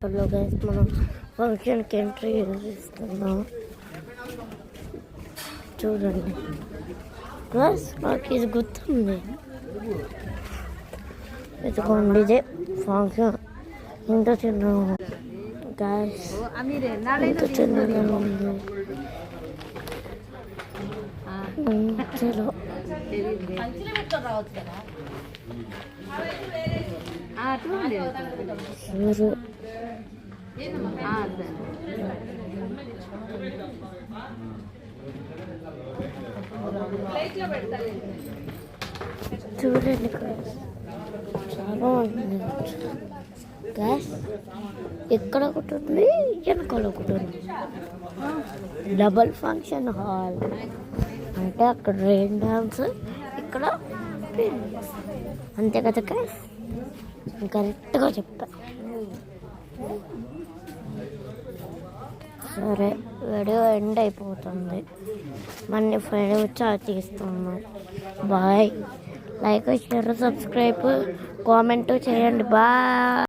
Hello guys, మనం ఫంక్షన్కి entry ఇస్తున్నాం. చూడండి గైస్, నాకు ఇది గుర్తుంది. ఇదిగోండి, ఇదే ఫంక్షన్. ఇంత చిన్న గైస్, ఇంత చిన్నగా ఉంది. చలో చూడండి చాలా బాగుంటుంది గ్యాస్. ఎక్కడ ఒకటి ఉంది, వెనకాల ఒకటి ఉంది. డబల్ ఫంక్షన్ హాల్ అంటే అక్కడ రెయిన్ డాన్స్, ఇక్కడ అంతే కదా గ్యాస్. కరెక్ట్గా చెప్తా. సరే, వీడియో ఎండ్ అయిపోతుంది. మళ్ళీ ఫ్రైడే వచ్చి తీస్తున్నాం. Bye. Like, share, subscribe, comment చేయండి. బాయ్.